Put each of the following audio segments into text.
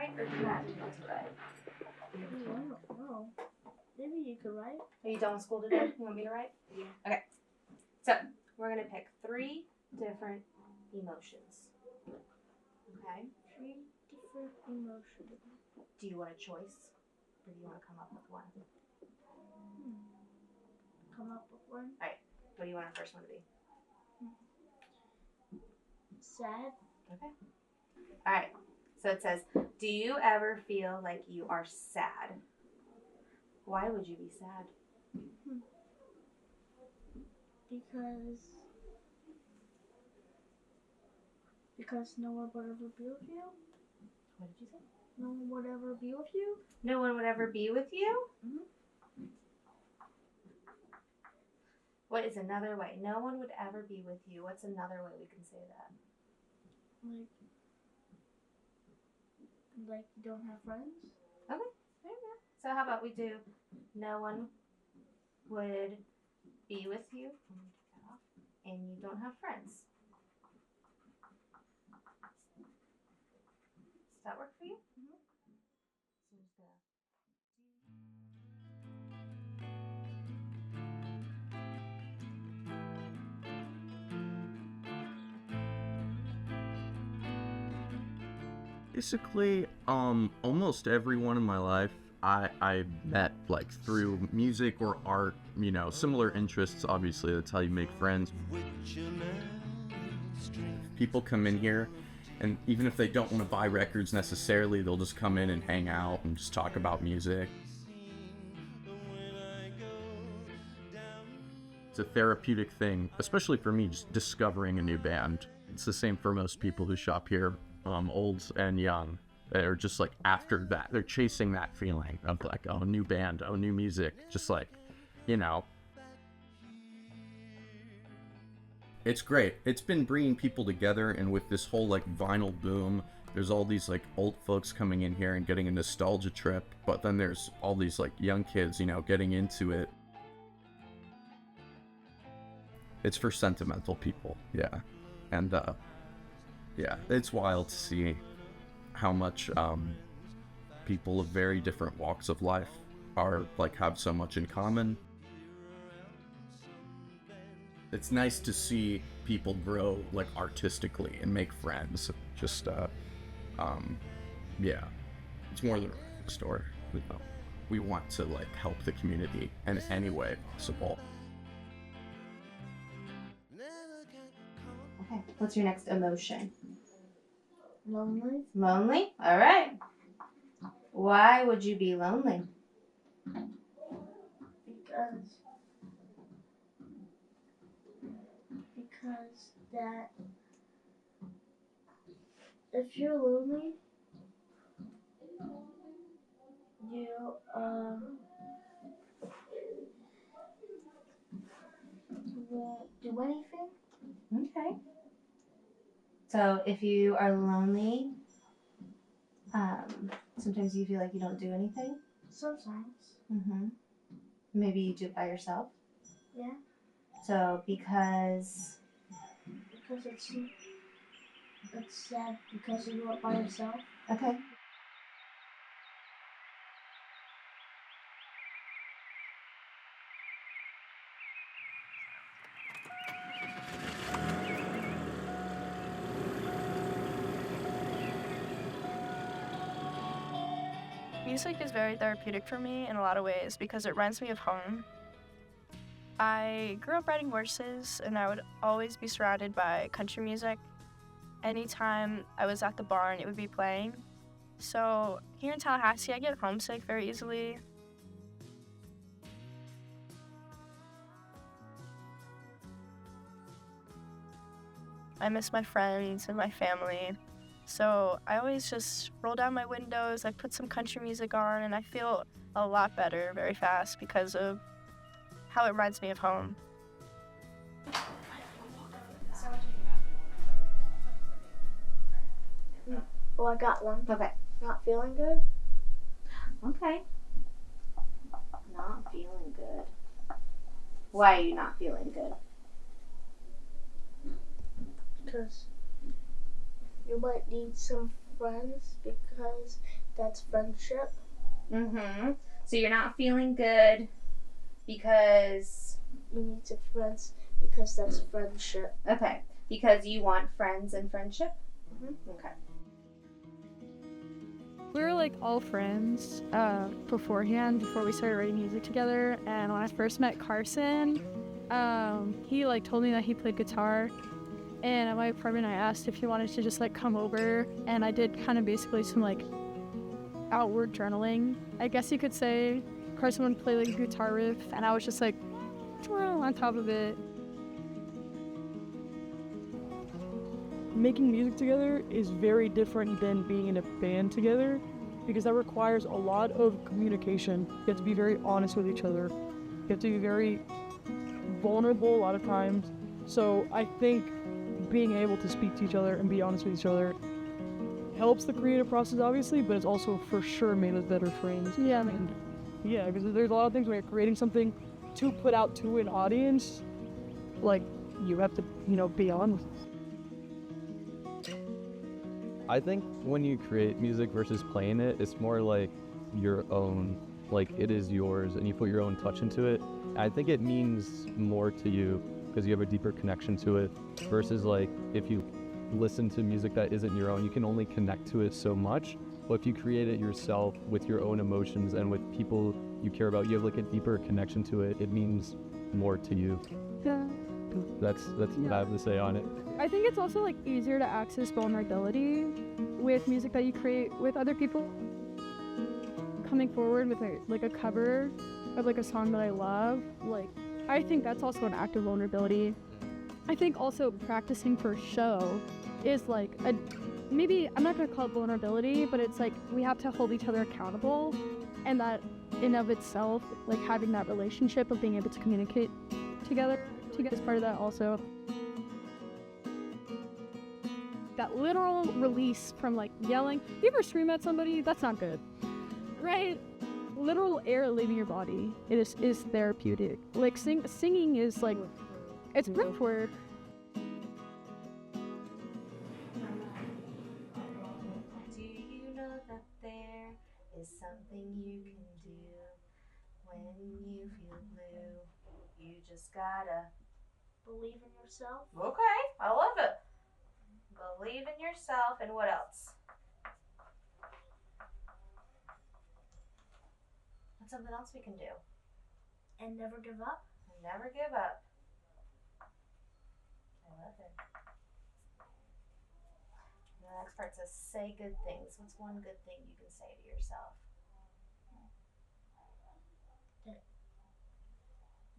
write, or do you want me to write? I don't know. Maybe you could write. Are you done with school today? You want me to write? Yeah. Okay. So we're gonna pick 3 different emotions. Okay. 3 different emotions. Do you want a choice, or do you want to come up with one? Come up with one. All right. What do you want our first one to be? Sad. Okay. All right. So it says, do you ever feel like you are sad? Why would you be sad? Because no one would ever be with you. What did you say? No one would ever be with you. No one would ever be with you? Mm-hmm. What is another way? No one would ever be with you. What's another way we can say that? Like you don't have friends? Okay. There you go. So how about we do no one would be with you and you don't have friends. Does that work for you? Mm-hmm. Basically, almost everyone in my life I met like through music or art, you know, similar interests. Obviously, that's how you make friends. People come in here, and even if they don't want to buy records necessarily, they'll just come in and hang out and just talk about music. It's a therapeutic thing, especially for me, just discovering a new band. It's the same for most people who shop here, old and young. They're just like after that, they're chasing that feeling of like, oh, new band, oh, new music, just like, you know. It's great. It's been bringing people together, and with this whole like vinyl boom, there's all these like old folks coming in here and getting a nostalgia trip, but then there's all these like young kids, you know, getting into it. It's for sentimental people, yeah. And yeah, it's wild to see how much people of very different walks of life are like have so much in common. It's nice to see people grow like artistically and make friends. Just yeah, it's more than a story. You know, we want to like help the community in any way possible. Okay. What's your next emotion? Lonely. Lonely? All right. Why would you be lonely? Because that if you're lonely, you won't do anything. Okay. So if you are lonely, sometimes you feel like you don't do anything. Sometimes. Maybe you do it by yourself. Yeah. So because it's sad because you do it by yourself. Okay. Music is very therapeutic for me in a lot of ways because it reminds me of home. I grew up riding horses, and I would always be surrounded by country music. Anytime I was at the barn, it would be playing. So here in Tallahassee, I get homesick very easily. I miss my friends and my family. So I always just roll down my windows, I put some country music on, and I feel a lot better very fast because of how it reminds me of home. Well, I got one. Okay. Not feeling good? Okay. Not feeling good. Why are you not feeling good? Because you might need some friends because that's friendship. Mm-hmm. So you're not feeling good because... You need to friends because that's friendship. Okay. Because you want friends and friendship? Mm-hmm. Okay. We were like all friends beforehand, before we started writing music together. And when I first met Carson, he like told me that he played guitar. And at my apartment, I asked if he wanted to just like come over, and I did kind of basically some like outward journaling, I guess you could say. Carson would play like a guitar riff, and I was just like on top of it. Making music together is very different than being in a band together because that requires a lot of communication. You have to be very honest with each other. You have to be very vulnerable a lot of times. So I think being able to speak to each other and be honest with each other helps the creative process, obviously, but it's also for sure made us better friends. Yeah. And yeah, because there's a lot of things when you're creating something to put out to an audience, like you have to, be honest. I think when you create music versus playing it, it's more like your own, like it is yours and you put your own touch into it. I think it means more to you because you have a deeper connection to it versus like if you listen to music that isn't your own, you can only connect to it so much. But if you create it yourself with your own emotions and with people you care about, you have like a deeper connection to it. It means more to you. Yeah. That's what I have to say on it. I think it's also like easier to access vulnerability with music that you create with other people. Coming forward with a cover of like a song that I love, like I think that's also an act of vulnerability. I think also practicing for a show is like maybe I'm not gonna call it vulnerability, but it's like we have to hold each other accountable, and that in of itself, like having that relationship of being able to communicate together is part of that also. That literal release from like yelling. You ever scream at somebody? That's not good, right? Literal air leaving your body is therapeutic. Like singing is like, it's breath work. Do you know that there is something you can do when you feel blue? You just gotta Believe in yourself. Okay, I love it. Believe in yourself, and what else? What's something else we can do? And never give up. And never give up. I love it. The next part says, say good things. What's one good thing you can say to yourself?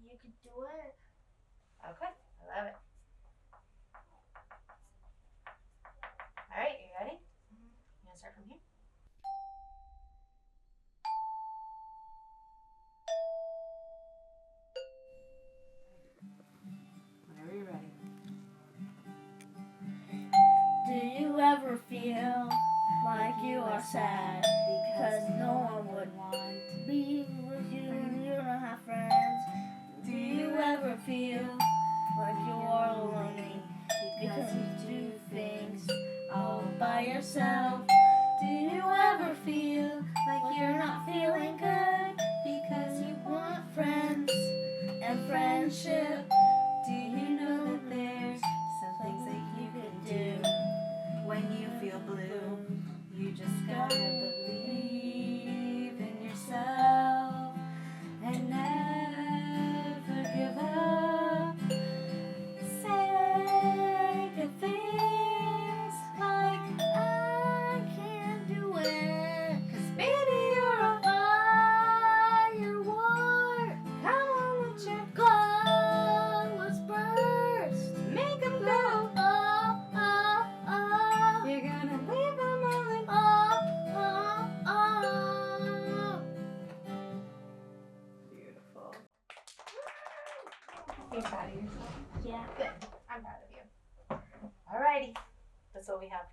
You could do it. Okay, I love it. All right, you ready? You gonna start from here? Whenever you're ready. Do you ever feel like you are sad because no one would want to be with you and you don't have friends? Do you ever feel like you are lonely because you do things all by yourself? Do you ever feel like you're not feeling good because you want friends and friendship? Do you know that there's some things that you can do when you feel blue? You just gotta believe in yourself and never give up. Say good things like I can do it. 'Cause baby, you're a firework. Come on, let your colors burst. Make 'em go, oh, oh, oh. You're gonna leave them all in, oh, oh, oh. Beautiful. You're proud of yourself? Yeah. Good. I'm proud of you. Alrighty. That's what we have